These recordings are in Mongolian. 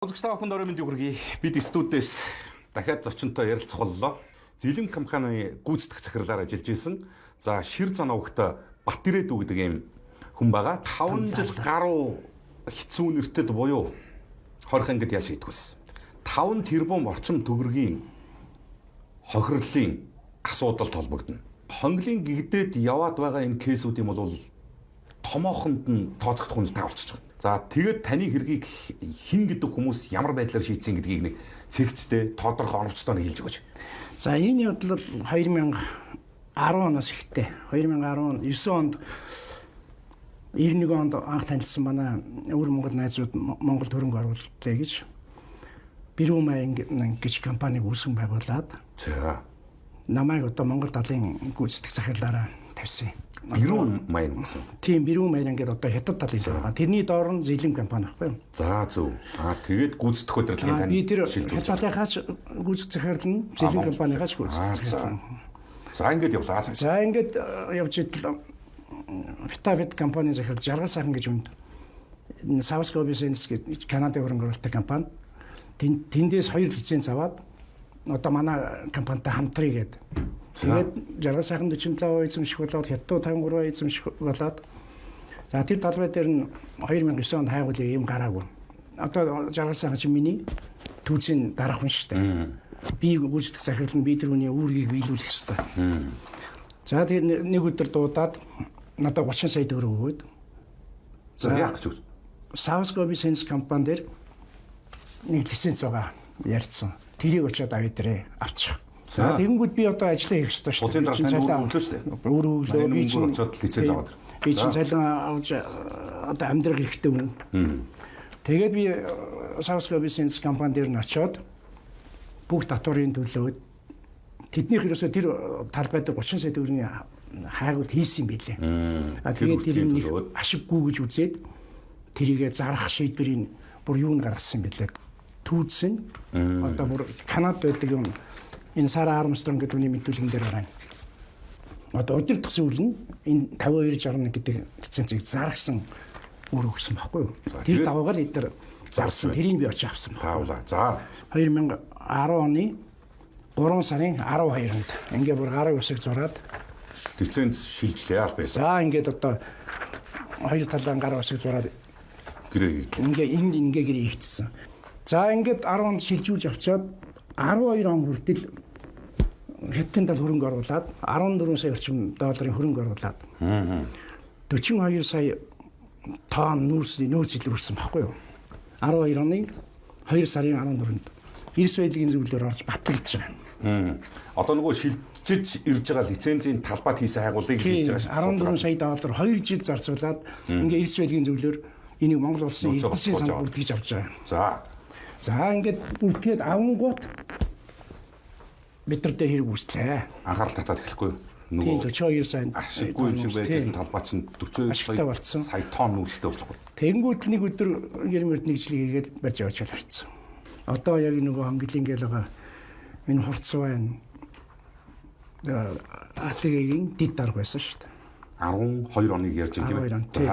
Үзэгч та бүхэнд орой мэндийг хүргэе. Бид студиэс дахиад зочинтой ярилцах боллоо. Зилэн компани гүйцэтгэх захирлаар ажиллаж исэн. За шир зан авагт Батирээдүү гэдэг ийм хүн байгаа. 5 жил гаруй хэцүү нэртэд буюу хорих ангид яаж шийдвэрсэн. 5 тэрбум орчим төгрөгийн хохирлын асуудалд холбогдно. Хонглын гигдээд яваад байгаа энэ кейсүүдийн бол томоохонд нь тооцогдох нь таавалчж байна. За тэгээд таны хэргийг хин гэдэг хүмүүс ямар байдлаар шийдсэн гэдгийг нэг цэгцтэй тодорхой оновчтой хэлж өгөөч. За энэ явдал 2010 оноос ихтэй. 2019 онд 91 онд анх танилцсан манай өвөр Монгол найзууд Монгол хөрөнгө оруулалт гэж Бирүү Маян гэж компаниг үүсгэн байгуулад За намайг одоо Монгол далайн гүйцэтгэх захирлаараа тавьсан. Бирүү Маян гэсэн. Тийм Бирүү Маян гэдэг одоо хятад талын байгаа. Тэрний доор нь Зилэн компани байхгүй юу? За зөв. Тэгээд гүйцэтгэх удирдлагын тань би тэр хятадынхаас гүйцэтгэх захирал нь Зилэн компанигаас гүйцэтгэх захирал. За ингээд явлаа. За ингээд явж идэл Vitavid компани захирал Жаргал сайхан гэж үнд South Business гэдэг Канадын хөрөнгө оруулалтын компани тэндээс 2 лиценз аваад одоо манай компанитай хамтрая гэдэг. Тэгээд Жаргал сайхан 47% эзэмших болоод Хятад 53% эзэмших болоод за тэр талбай дээр нь 2009 онд хайгуулын юм гараагүй. Одоо Жаргал сайхан чи миний түүцийн дарах хүн шүү дээ. Би гүйцэтгэх захирал нь би тэр хүний үүргийг биелүүлэх ёстой. За тэр нэг өдөр дуудаад надад 30 сая төгрөг өгөөд. За яах гэж вэ? South Business компани дээр нэг лиценз байгаа ярьсан. Тэрийг очиод авъя авчих. За тэгэнгүүт би одоо ажиллаа хийх ёстой шүү дээ. Цайлан өглөө шүү дээ. Өглөө би чинь очиод лиценз аваад. Би чинь цайлан авч одоо амьдрах хэрэгтэй юм. Тэгээд би South Business компани дээр нь очиод бүх татварын төлөөд тэднийх ерөөсөө тэр талбай дээр 30 сая төгрөгийн хайгуул хийсэн юм билээ. Тэгээд тэр нэг ашиггүй гэж үзээд тэрийгэ зарах шийдвэрийг бүр юу н гаргасан юм бэлээ. Түүцэн одоо бүр Канад байдаг юм. Энэ Сара Армстронг гэдэг үний мэдүүлгэн дээр байгаа. Одоо удирдах зүйл нь энэ 5261 гэдэг лицензийг заргасан өөр өгсөн байхгүй юу? Тэр даваагаар эдгээр зарсан. Тэрийг би очиж авсан байна. За 2010 оны 3 сарын 12-нд ингээ бүр гараг усыг зураад лиценз шилжлээ аль байсан. За ингээд одоо хоёр талын гараг усыг зураад гэрээ ингээ гэрээ хийгдсэн. За ингээд 10 онд шилжүүлж авчаад 12 он хүртэл Хятадын тал хөрөнгө оруулаад 14 сая орчим долларын хөрөнгө оруулаад 42 сая тонн нөөц илрүүлсэн баггүй юу? 12 оны 2 сарын 14-нд эрс байдлын зөвлөлөөр орж батлагдж байгаа. Одоо нөгөө шилжиж ирж байгаа лицензийн талбайд хийсэн хайгуулыг хийж байгаа шүү дээ. 14 сая доллар 2 жил зарцуулаад ингээ эрс байдлын зөвлөлөөр энийг Монгол улсын эдийн засгийн сан бүртгэж авч байгаа. За ингээд бүртгээд авангууд бид нар дээр хэрэг үүслээ. Анхаарал татаад эхлэхгүй юу? Тийм 42 сая ашиггүй юм шиг байсан талбай чинь 40 сая тонн үүсэлтэй болчихгүй. Тэнгүүд нэг өдөр гэрмэрд нэгжлэг хийгээд барьж авч явчихсан. Одоо яг нөгөө хонглын гээл байгаа энэ хурц байна. Атгийн дид дарга байсан шүү дээ. 12 оныг ярьж байгаа юм тийм.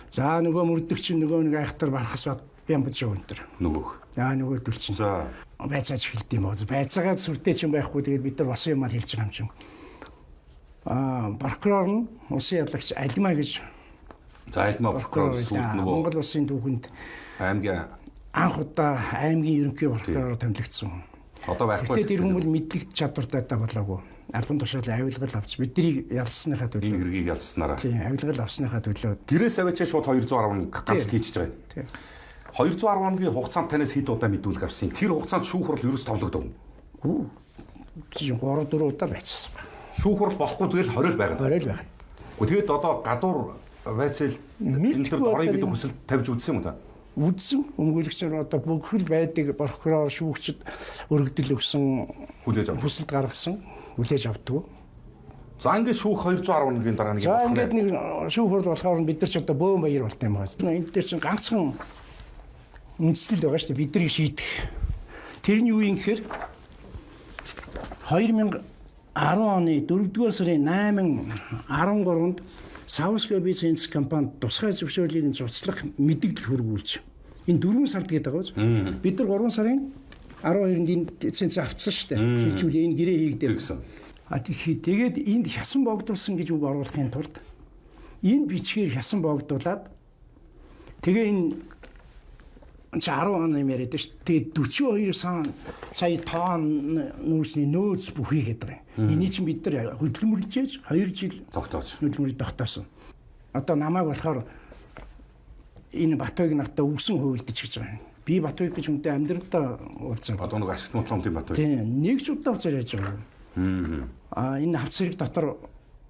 За нөгөө мөрдөгч нөгөө нэг айхтар барахас бат бямбаж явна тэр. Нөгөөх. Нөгөө төлчин. За байцааж хэлдэм юм уу? Байцаагаа сүртэй ч юм байхгүй тэгээд бид нар бас юм хэлж байгаа юм чинь. Прокурор нь улсын ялагч Алимаа гэж. За Алимаа прокурор сүүлд нөгөө Монгол улсын түүхэнд аймгийн анх удаа аймгийн ерөнхий прокуророор томилогдсон. Одоо байхгүй. Тэр хүмүүс мэдлэг чадвартай болоогүй. Албан тушаалын авилгал авч бидний ялсныхаа төлөө. Энэ хэргийг ялснараа. Тийм, авилгал авсныхаа төлөө. Гэрээс аваачаа шууд 210 ганц хийчихэж байгаа юм. Тийм. 210 хоногийн хугацаанд танаас хэд удаа мэдүүлэг авсан. Тэр хугацаанд шүүх хурал ерөөс товлогдов. Тийм 3-4 удаа байцсан ба. Шүүх хурал болохгүй тэгэл хориол байгаа. Хориол байгаа. Тэгээд одоо гадуур байцаал энэ төр орё гэдэг хүсэл тавьж үзсэн юм да. Үдсэн өмгөөлөгч нар одоо бүгд байдаг прокурор шүүгчд өргөдөл өгсөн хүсэлт гаргасан хүлээж авдаг. За ингээд шүүх 211-ийн дараа нэг юм байна. За ингээд нэг шүүх хурал болохоор бид нар ч одоо бөөн баяр болтой юм байна. Энд дээр чинь ганцхан үндэслэл байгаа шүү дээ бидний шийдэх. Тэр нь юу юм гэхээр 2010 оны 4-р сарын 8-13-нд South Business компанид тусгай зөвшөөрлийг зурцлах мэдээлэл хөргүүлж Энэ 4 сард гэдэг байгаа биз. Бид нар 3 сарын 12-нд энэ лиценз авцсан шүү дээ. Хилжүүлээ энэ гэрээ хийгдээ. Тэгээд энд хясан богдуулсан гэж үг оруулахын тулд энэ бичгээр хясан богдуулаад тэгээ энэ 10 он юм яриад шүү. Тэгээд 42 сая тонн нүүрсний нөөц бүхий гэдэг юм. Энийг чинь бид нар хөдөлмөрлөж 2 жил хөдөлмөрлөж тогтоосон. Одоо намайг болохоор энэ Батбаяг надад өвсөн хуйлдаж гэж байгаа юм. Би Батбаяг гэж үнтэй амьдралдаа уулзсан. Одоо нэг ашигт муутлын Батбаяг. Тийм, нэг ч удаа уулзаж яаж байгаа юм. Энэ хавц зэрэг дотор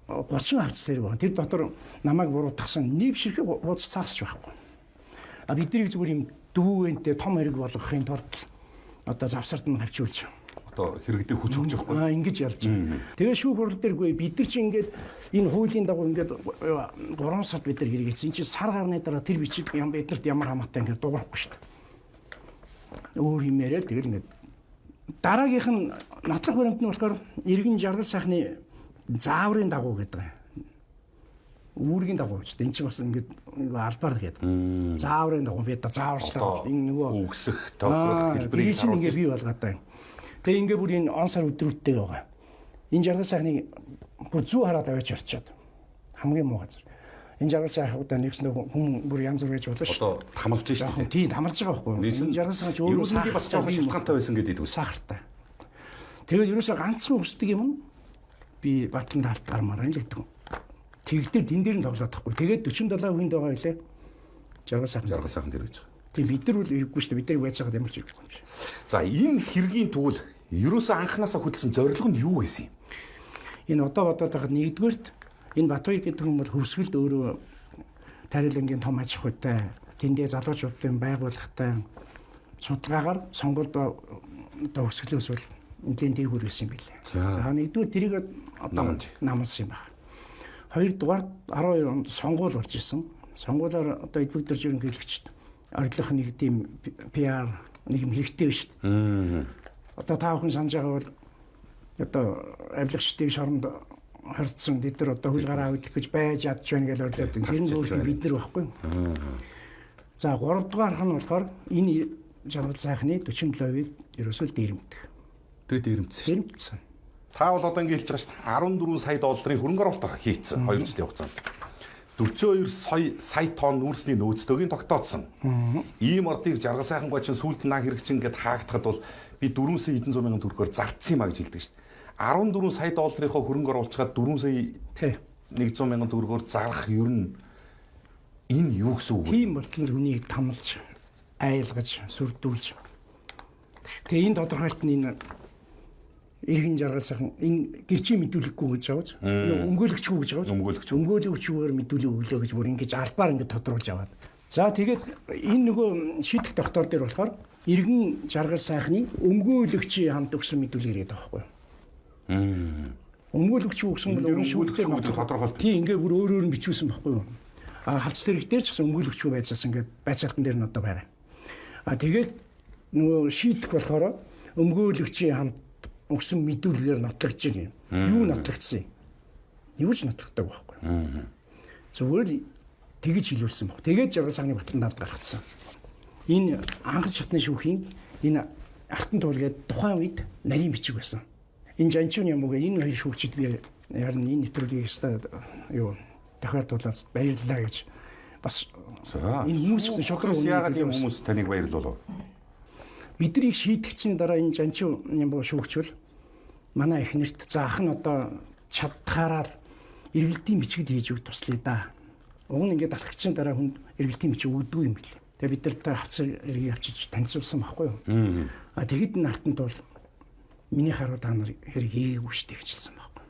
30 хавц зэрэг байна. Тэр дотор намайг буруутгасан нэг ширхэг ууц цаасч байхгүй. Бид нарыг зүгээр юм дүүгэнтэй том хэрэг болгохын тулд одоо завсарт нь хавчуулж одоо хэрэгдээ хүч өгч явахгүй. Ингэж ялж байгаа. Тэгээ шүүх хурал дээргүй бид нар чинь ингээд энэ хуулийн дагуу ингээд 3 сард бид нар хэрэгжсэн. Энд чинь сар гарны дараа тэр бичиг биднэрт ямар хамаатай ингээд дуурахгүй шүү дээ. Өөр юм яриад тэгэл ингээд дараагийнх нь нотлох баримт нь болохоор иргэн жаргал сайхны зааврын дагуу гэдэг юм. Үүргийн дагуу ч энэ чинь бас ингээд албаар гэдэг. Зааврын дагуу бид зааварчлаа. Энэ нөгөө үгсэх тохиолдол хэлбэрийг харуулж ингээд бий болгоод байна. Тэгээ ингээд бүр энэ он сар өдрүүдтэй байгаа. Энэ жаргал сайхныг бүр зүү хараад аваач орчоод хамгийн муу газар. Энэ жаргал сайхуудаа нэгснэ хүн бүр янз бүр гэж болно шүү. Одоо тамалж шүү дээ. Тийм тамалж байгаа байхгүй юу? Энэ жаргал сайхч өөрөө сахар бас жоохон шалтгаантай байсан гэдэг үү? Сахартай. Тэгээд ерөөсөө ганцхан өсдөг юм. Би батлан талт гармаар л гэдэг. Тэгдэр дэн дээр нь тоглоод тахгүй. Тэгээд 47 хүнд байгаа байлээ. Жаргал сайхан дээр гэж. Тийм бид нар бол хэрэггүй шүү дээ. Бид нар байж байгаа ямар ч хэрэггүй юм шиг. За энэ хэргийн тэгвэл ерөөсөө анханасаа хөдөлсөн зорилго нь юу гэсэн юм? Энэ одоо бодоод байхад нэгдүгээрт энэ Батбаяг гэдэг хүн бол хөвсгөлд өөрөө тариалангийн том аж ахуйтай, тэндээ залуучуудын байгууллагатай судалгаагаар сонгуульд одоо хөвсгөлөөс бол нэлийн дээгүүр байсан юм билээ. За нэгдүгээр тэрийг одоо намсан юм байна. Хоёрдугаар 12 онд сонгуул болж исэн. Сонгуулаар одоо эдбэгдэрж ерөнхийлөгчд орилох нэг тийм PR нэг юм хэрэгтэй биш шүү дээ. Одоо та бүхэн санаж байгаа бол одоо авилгачдын шоронд хорцсон бид нар одоо хөл гараа хөдлөх гэж байж ядж байна гэж орлоод байна. Тэр нь зөвхөн бид нар байхгүй. За 3 дугаарх нь болохоор энэ жаргал сайхны 47%-ийг ерөөсөө дээрэмдэх. Дээрэмдсэн. Та бол одоо ингэ хэлж байгаа шүү дээ. 14 сая долларын хөрөнгө оруулалт хийцэн 2 жилийн хугацаанд. 42 сая тонн нүүрсний нөөцтөгийг тогтооцсон. Ийм ордыг жаргал сайхан гочин сүлд наа хэрэгчин гэд хаагдахад бол би 4 сая 100 мянган төгрөгөөр зардсан юм а гэж хэлдэг шүү дээ. 14 сая долларынхоо хөрөнгө оруулалцгаад 4 сая 100 мянган төгрөгөөр зарах ер нь энэ юу гэсэн үг вэ? Тийм болтол хүнийг тамлж, айлгаж, сүрдүүлж. Тэгээ энэ тодорхойлт нь энэ иргэн жаргал сайхан энэ гэрчийн мэдүүлэггүй гэж аваад өмгөөлөгчгүй гэж аваад өмгөөлөгчгүйгээр мэдүүлэг өглөө гэж бүр ингэж албаар ингэ тодруулж аваад. За тэгээд энэ нөгөө шийдэх доктор дээр болохоор иргэн жаргал сайхны өмгөөлөгчийн хамт өгсөн мэдүүлэг яриад байгаа байхгүй юу? Өмгөөлөгч өгсөн бол өөрөө шүүхтэй тодорхойлт. Тийм ингээ бүр өөрөөр нь бичүүлсэн байхгүй юу? Хавц зэрэг дээр ч гэсэн өмгөөлөгчгүй байцаас ингээ байцаалтан дээр нь одоо байгаа. Тэгээд нөгөө шийдэх болохоор өмгөөлөгчийн хамт өгсөн мэдүүлгээр нотлогдож байна. Юу нотлогдсон юм? Юу ч нотлогддог байхгүй. Зүгээр л тэгж хэлүүлсэн баг. Тэгээд жаргал сайхны батлан талд гаргацсан. Энэ анх шатны шүүхийн энэ алтан туул гэдэг тухайн үед нарийн бичиг байсан. Энэ жанчууны юм уу энэ хоёр шүүгчид би ярин энэ нэвтрүүлгийг юу тохиолдуулаад баярлалаа гэж бас энэ хүмүүс гэсэн шокроо яагаад юм хүмүүс таныг баярлуулав? Бидний шийдэгчийн дараа энэ жанчуу юм боо шүүгчвэл манай эхнэрт за ах нь одоо чадхаараа эргэлтийн бичигд хийж өгд туслая да. Уг нь ингээд даслагчийн дараа хүнд эргэлтийн бичиг өгдөг юм билээ. Тэгээ бид нар хавцар эргийг авчиж танилцуулсан байхгүй юу? Тэгэд энэ алтан туул миний харуу та нар хэрэг хийгээгүй шүү дээ гэжсэн байхгүй.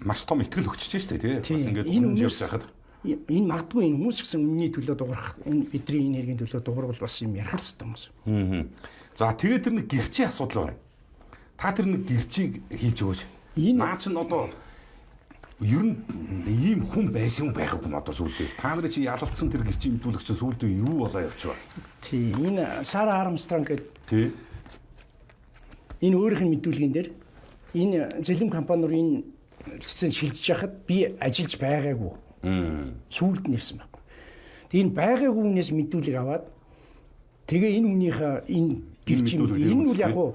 Маш том итгэл өгчөж шүү дээ тий. Бас ингээд үнэн ярьж байхад энэ магадгүй энэ хүмүүс гэсэн өмнөний төлөө дуурах энэ бидний энэ хэргийн төлөө дуурвал бас юм ярих хэрэгтэй хүмүүс. За тэгээд тэр нэг гэрчийн асуудал байна. Та тэр нэг гэрчийг хийж өгөөч. Наа чинь одоо ер нь ийм хүн байсан юм байгаагүй юм одоо сүүлдээ. Та нарын чи ялалцсан тэр гэрчийн мэдүүлэгч сүүлдээ юу болоо явж байгаа. Тий энэ Сара Армстронг гэдэг тий энэ өөрийнх нь мэдүүлгэн дээр энэ зэлэм компаниур энэ лиценз шилжиж яхад би ажиллаж байгаагүй. Сүүлд нэрсэн байхгүй. Тэгээ энэ байгаагүй хүнээс мэдүүлэг аваад Тэгээ энэ хүнийхээ энэ гэрчим энэ үл яг уу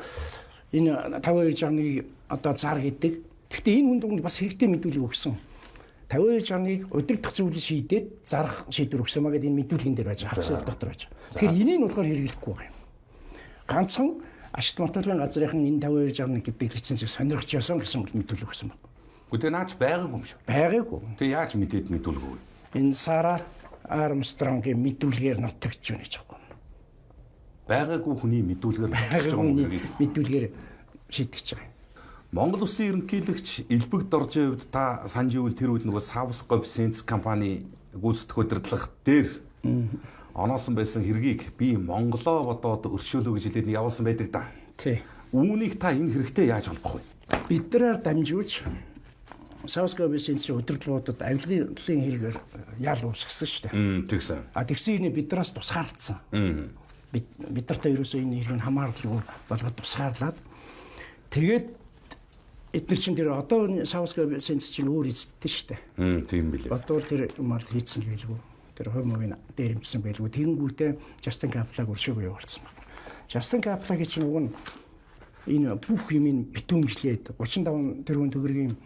энэ 5261-ийг одоо зар гэдэг. Гэхдээ энэ хүнд бас хэрэгтэй мэдүүлэг өгсөн. 5261-ыг удирдах зүйлийг шийдээд зарах шийдвэр өгсөн маа гэдэг энэ мэдүүлгэн дээр байж хавцлал дотор байж. Тэгэхээр энийг болохоор хэрэглэхгүй байна. Ганцхан ашигт моторлын газрынхан энэ 5261 гэдэг лицензийг сонирхож яасан гэсэн мэдүүлэг өгсөн байна. Гэхдээ наач байгаагүй юм шүү. Байгаагүй. Тэгээ яаж мэдээд мэдүүлэг өгөө? Энэ Сара Армстронгийн мэдүүлгээр нотогдож байна гэж байна. Байгаагүй хүний мэдүүлгээр нотогдож байгаа юм. Мэдүүлгээр шийдэж байгаа. Монгол Улсын ерөнхийлөгч Элбэг Доржийн хувьд та санаж ивэл тэр үед нөгөө Савскоп Сенс компани гүйцэтгэх удирдлага дээр оноосон байсан хэргийг би Монголоо бодоод өршөөлөө гэж хэлээд явуулсан байдаг да. Тий. Үүнийг та энэ хэрэгтэй яаж холбох вэ? Биднээр дамжуулж Савскоп Сенсийн удирдлагуудад авилгын хэрэгээр ял үүсгэсэн шүү дээ. Тэгсэн. Тэгсэн ирнэ биднээс тусгаарлцсан. Бид нартай ерөөсөө энэ хэрэг хамааралгүй болгоод тусгаарлаад тэгээд эдгээр чинь тэр одоо Савскоп Сенс чинь өөр эзэдтэй шүү дээ. Тийм билээ. Бодвол тэр юм ал хийцэн байлгүй. Тэр хоймогийн дээрэмжсэн байлгүй. Тэгэнгүүтээ Justin Capital өршөөгөө явуулсан байна. Justin Capital гэж чинь уг нь энэ бүх юмыг битүүмжлээд 35 тэрбум төгрөгийн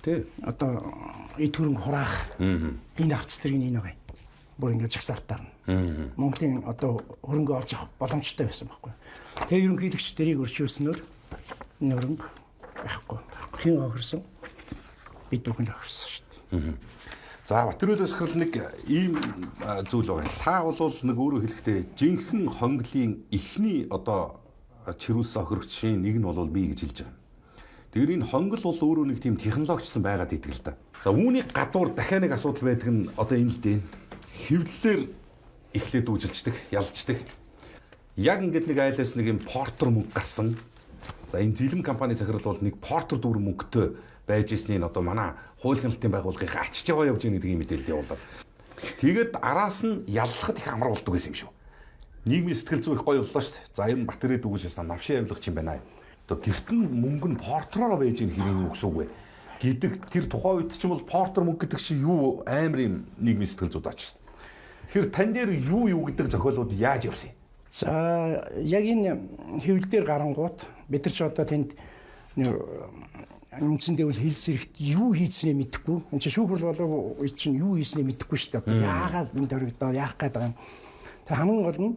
тий одоо эд хөрөнгө хураах энэ авц тэргийн энэ байгаа. Бүр ингэж жагсаалтаар нь. Монголын одоо хөрөнгө олж авах боломжтой байсан байхгүй. Тэгээ ерөнхийлөгч дэрийг өршөөснөөр энэ хөрөнгө байхгүй. Хин охирсон бид бүхэн охирсон шүү дээ. За Батөрөөс хэл нэг ийм зүйл байгаа. Та бол нэг өөрөө хэлэхдээ жинхэнэ хонглын эхний одоо чирүүлсэн охирогчийн нэг нь бол би гэж хэлж байгаа. Тэгэхээр энэ хонгол бол өөрөө нэг тийм технологичсан байгаад идэг л да. За үүний гадуур дахиад нэг асуудал байдаг нь одоо энэ л дээ. Хэвлэлээр эхлээд үжилждэг, ялждаг. Яг ингээд нэг айлаас нэг юм портер мөнгө гарсан. За энэ зэлэм компани захирал бол нэг портер дүр мөнгөтэй байж ирснийг одоо манай хууль хяналтын байгууллагын арчиж яваа явж байгаа гэдгийг мэдээлэл явуулаад. Тэгээд араас нь яллахад их амар болдог гэсэн юм шүү. Нийгмийн сэтгэл зүй их гоё боллоо шүү дээ. За энэ батарейд өгж ясан навшин авилгач юм байна. Одоо гэртэн мөнгө нь портероор байж ийн хэрэг үгс үгүй гэдэг тэр тухайн үед ч юм бол портер мөнгө гэдэг чинь юу амар юм нийгмийн сэтгэл зүйд очсон. Тэгэхээр тань дээр юу гэдэг зохиолууд яаж явсан юм? За яг энэ хэвлэл дээр гарангууд бид нар ч одоо тэнд үндсэндээ бол хэлс эрэхт юу хийцнээ мэдэхгүй. Энд чинь шүүхрэл болов уу чинь юу хийснээ мэдэхгүй шүү дээ. Одоо яагаад энэ дөрвөдөө яах гээд байгаа юм. Тэг хамгийн гол нь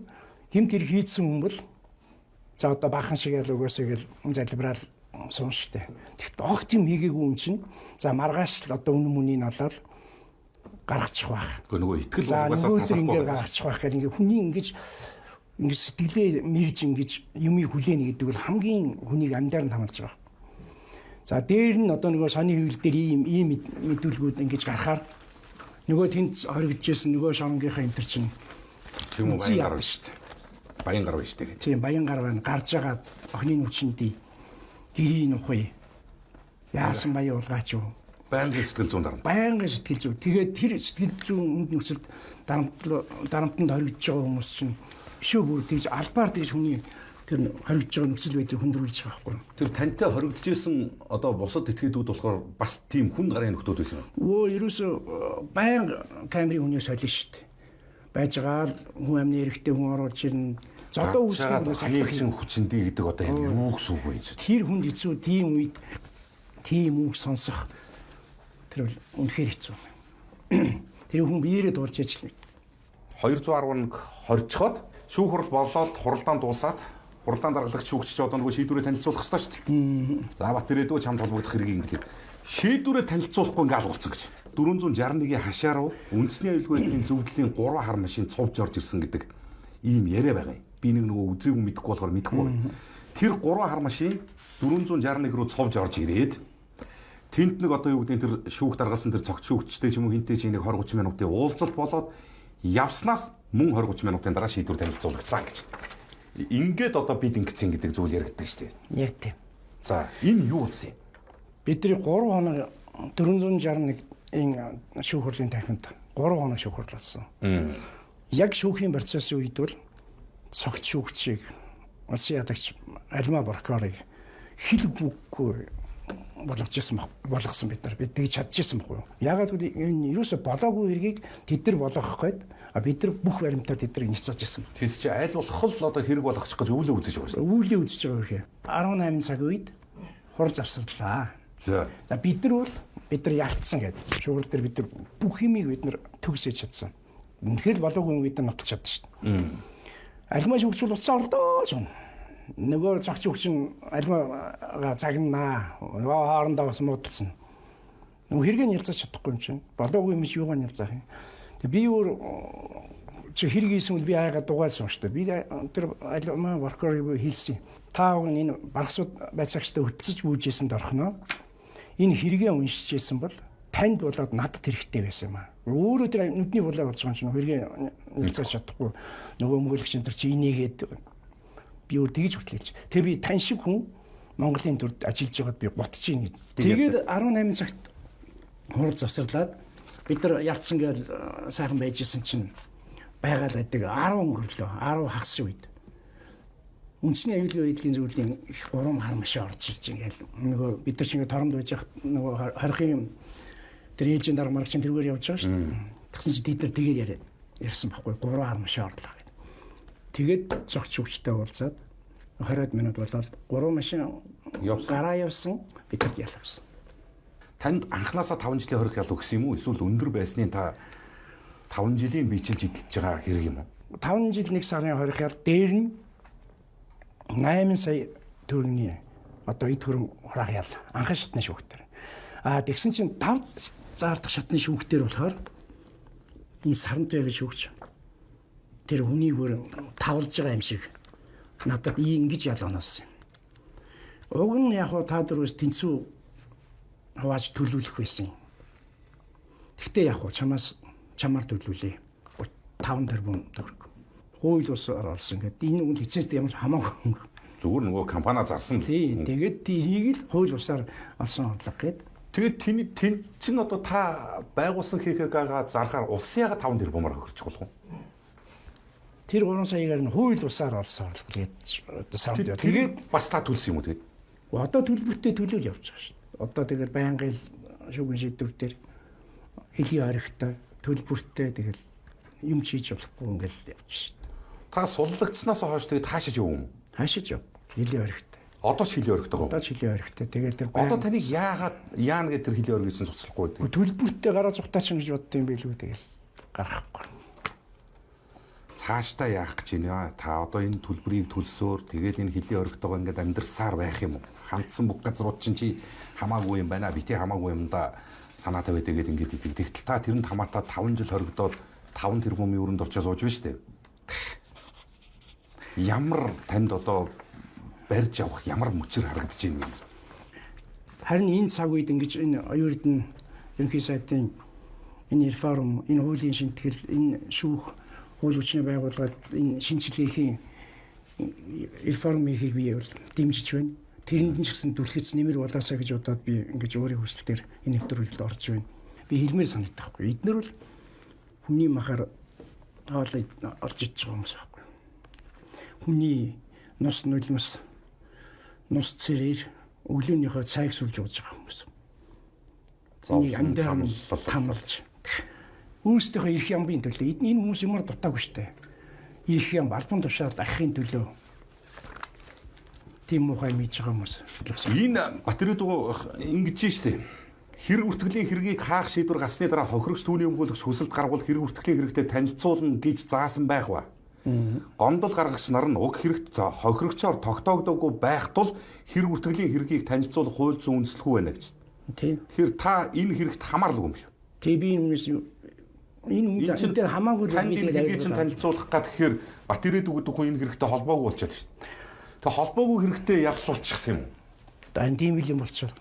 гэмт хэрэг хийцсэн хүн бол за одоо баахан шиг ял угаасаа гэл залбирал суун штэ. Тэгэхдээ огт юм хийгээгүй юм чинь за маргааш л одоо үнэн мөнийг олоод гаргачих байх. Гэхдээ нөгөө итгэл угаасаа тасахгүй ингээ гаргачих байх гэл ингээ хүний ингэж сэтгэлээ мэрж ингэж юмыг хүлээнэ гэдэг бол хамгийн хүнийг амьдаар нь хамлаж байгаа. За дээр нь одоо нөгөө сони хөвөл дээр ийм мэдүүлгүүд ингэж гарахаар нөгөө тэнд хоригдчихсэн нөгөө шонгийнхаа энэ төр чинь тийм үү баян гар шүү дээ. Баян гар байна шүү дээ. Тийм баян гар байна. Гарж байгаа охины нүчиндий гэрийн ухъя. Яасан баян улгаач юу? Байнгын сэтгэл зүйн дарамт. Байнгын сэтгэл зүй. Тэгээд тэр сэтгэл зүйн нөхцөлд дарамтанд хоригдож байгаа хүмүүс чинь бишөө бүр тийж албаар тийж хүний тэр хоригдож байгаа нөхцөл байдлыг хүндрүүлж байгаа байхгүй. Тэр тантай хоригдож исэн одоо бусад этгээдүүд болохоор бас тийм хүн гарын нөхдүүд байсан. Ерөөсө баян камерын хүний солино шүү дээ. Байж байгаа л хүн амны эрэхтэй хүн оруулж ирнэ. Зодоо үүсгэх санхүүгийн хүчиндий гэдэг одоо юу гэсэн үг вэ? Тэр хүнд хэцүү тийм үед тийм үг сонсох тэр бол үнэхээр хэцүү. Тэр хүн биеэрээ дуулж ажиллана. 211 хорчход шүүх хурал болоод хуралдаан дуусаад хуралдаан даргалагч шүүгч одоо нөгөө шийдвэрээ танилцуулах хэрэгтэй шүү дээ. За Батөрөөдөө чамд холбогдох хэрэг ингээд шийдвэрээ танилцуулахгүй ингээд алгуулсан гэж. 461-ийн хашаа руу үндэсний аюулгүй байдлын зөвлөлийн 3 хар машин цовж орж ирсэн гэдэг ийм яриа байгаа юм. Би нэг нөгөө үзээгүй мэдэхгүй болохоор мэдэхгүй. Тэр 3 хар машин 461 руу цовж орж ирээд тэнд нэг одоо юу гэдэг тэр шүүх даргаасан тэр цогц шүүгчтэй ч юм уу хинтэй ч нэг 20-30 минутын уулзалт болоод явснаас мөн 20-30 минутын дараа шийдвэр танилцуулагдсан гэж. Ингээд одоо бид ингэсэн гэдэг зүйл яригддаг шүү дээ. Яг тийм. За энэ юу болсон юм? Бидний 3 хоног 461-ийн шүүх хурлын танхимд 3 хоног шүүх хурл болсон. Яг шүүхийн процессын үед бол цогц шүүгчийг улсын ядагч Альма Прокурорыг хэл бүггүй болгосон бид нар. Бид тэгж чадчихсан байхгүй юу? Яагаад гэвэл энэ ерөөсө болоогүй хэргийг тэд нар болгох гээд бид нар бүх баримтаар тэд нар няцааж ирсэн. Тэд чи аль болох л одоо хэрэг болгочих гэж үүлээ үзэж байгаа шүү. Үүлээ үзэж байгаа хэрэг. 18 цаг үед хурал завсарлаа. За бид нар ялцсан гэдэг. Шуурал дээр бид нар бүх юмыг бид нар төгсөж чадсан. Үнэхээр болоогүй бид нар нотолж чадсан шүү дээ. Альмаа шүгцүүл уцаа орлоо зүүн. Нөгөө зогч хүчин альмаага загнаа. Нөгөө хоорондоо бас муудалсан. Нөгөө хэрэгээ ялцаж чадахгүй юм чинь. Болоогүй юм чи юугаар ялцах юм. Тэг би өөр чи хэрэг хийсэн үл би аяга дугаалсан шүү дээ. Би тэр альмаа воркер хийсэн. Та хүн энэ багсууд байцаагчтай хөтөлсөж бүүжсэн дорхноо. Энэ хэрэгээ уншижсэн бол танд болоод надад хэрэгтэй байсан юм аа. Өөрөө тэр нүдний булаа болж байгаа юм чинь хэрэгээ ялцаж чадахгүй. Нөгөө өмгөөлөгч энэ чи инээгээд би өөр тэгж хөтлөж. Тэг би тань шиг хүн Монголын төрд ажиллаж байгаад би готчих юм. Тэгээд 18 цагт хурал завсарлаад бид нар ялцсан гээл сайхан байж исэн чинь байгаал байдаг 10 өнгөрлөө 10 хагас үед. Үндэсний аюулгүй байдлын зөвлөлийн их 3 хар машин орж ирж ингээл нөгөө бид нар чинь торонд байж хат нөгөө хорихын тэр ээлжийн дарга маргчин тэргээр явж байгаа шүү дээ. Тэгсэн чинь бид нар тэгээд ярьсан байхгүй 3 хар машин орлоо. Тэгээд зогч хүчтэй уулзаад 20 минут болоод 3 машин гараа явсан бидэрт ялавсан. Танд анханасаа 5 жилийн хорих ял өгсөн юм уу? Эсвэл өндөр байсны та 5 жилийн бичилж идэлж байгаа хэрэг юм уу? 5 жил 1 сарын хорих ял дээр нь 8 сая төгрөгийн одоо эд хөрөн хураах ял анхан шатны шүүхтэр. Тэгсэн чинь 5 заалдах шатны шүүхтэр болохоор энэ сарантай гэж шүүгч. Тэр хүнийг өөр тавлж байгаа юм шиг надад ингэж ялгааноос. Уг нь яг та дөрвөөс тэнцүү хавааж төлөвлөх байсан. Гэхдээ яг чамаар төлөвлөе. 5 тэрбум төгрөг. Хууль ус орсон гэдэг. Энэ үн хэцээстэй ямар хамаагүй. Зүгээр нөгөө компани зарсан л. Тийм. Тэгээд энийг л хууль усаар олсон орлого гээд. Тэгээд тэн чин одоо та байгуулсан ХХК-га зарахаар улсын яга 5 тэрбумаар хөрчих болох уу? Тэр 3 саягаар нь хууль усаар олсон орлого гээд одоо сард. Тэгээд бас та төлсөн юм уу тэгээд? Одоо төлбөртэй төлөөл явж байгаа шүү. Одоо тэгэл байнгын шүүгэн шийдвэр дээр хэлийн хоригтой төлбөртэй тэгэл юм хийж болохгүй ингээл явж шүү. Та суллагдсанаас хойш тэгээд хаашиж яв юм? Хаашиж яв. Хэлийн хоригтой. Одоо ч хэлийн хоригтой гоо. Одоо ч хэлийн хоригтой. Тэгэл тэр одоо таныг яана гэдэг тэр хэлийн хориг гэсэн цуцлахгүй дээ. Төлбөртэй гараа цухтаач гэж бодсон юм билүү тэгэл гарахгүй. Цаашдаа яах гэж байна? Та одоо энэ төлбөрийг төлсөөр тэгээд энэ хэлийн хоригтойгоо ингээд амьдрсаар байх юм уу? Хандсан бүх газрууд чинь чи хамаагүй юм байна. Бити хамаагүй юм да санаа тавиад тэгээд ингээд идэг. Тэгтэл та тэрэнд хамаатаа 5 жил хоригдоод 5 тэрбумын өрөнд орчоо сууж байна шүү дээ. Ямар танд одоо барьж явах ямар мөчөр харагдаж байна вэ? Харин энэ цаг үед ингэж энэ оюурдын ерөнхий сайдын энэ реформ, энэ хуулийн шинтгэл, энэ шүүх хууль хүчний байгууллагад энэ шинжилгээхийн реформыг би бол дэмжиж байна. Тэрэнд нь ч гэсэн түлхэц нэмэр болоосаа гэж бодоод би ингэж өөрийн хүсэл дээр энэ нэвтрүүлэлд орж байна. Би хэлмээр санагдах байхгүй. Эднэр бол хүний махаар хоолой орж иж байгаа хүмүүс байхгүй. Хүний нус нулимс нус цэрээр өглөөнийхөө цайг сүлж ууж байгаа хүмүүс. Энийг амьдаар нь тамлж өөрсдийнхөө эрх ямбын төлөө энэ хүмүүс ямар дутаагүй штэ. Эрх ям албан тушаал ахихын төлөө тийм мухай мэдж байгаа хүмүүс. Энэ Батэрдүү ингэж штэ. Хэрэг үртгэлийн хэргийг хаах шийдвэр гарсны дараа хохирогч түүний өмгөөлөгч хүсэлт гаргуул хэрэг үртгэлийн хэрэгтэй танилцуулна гэж заасан байх ба. Гомдол гаргагч нар нь уг хэрэгт хохирогчоор тогтоогдоогүй байх тул хэрэг үртгэлийн хэргийг танилцуулах хууль зүйн үндэслэхгүй байна гэж. Тийм. Тэгэхээр та энэ хэрэгт хамаарлаг юм шүү. Тэг би энэ дээр хамаагүй л мэдээ чинь танилцуулах гад тэгэхээр Батэрдүү гэдэг хүн энэ хэрэгтэй холбоогүй болчиход шүү. Тэг холбоогүй хэрэгтэй яллуулчихсан юм. Энэ тийм л юм болчихоо.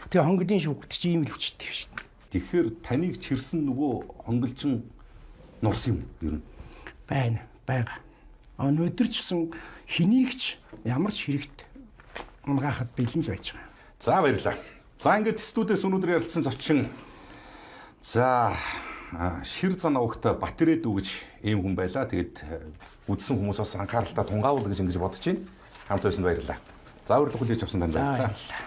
Тэг хонгодын шүүгт чи ийм л хүчтэй шүү. Тэгэхээр таныг чирсэн нөгөө хонголчин нурсан юм ер нь. Бага. Өнөөдөр ч гэсэн хэнийгч ямар ч хэрэгт унгаахад бэлэн л байж байгаа. За баярлалаа. За ингээд студиэс өнөөдөр ярилцсан зочин. За шир зан авахта Батэрдүү гэж ийм хүн байлаа. Тэгээд үзсэн хүмүүс бас анхааралтай тунгаавал гэж ингэж бодож байна. Хамт байсан баярлалаа. За урилга хүлээж авсан танд баярлалаа.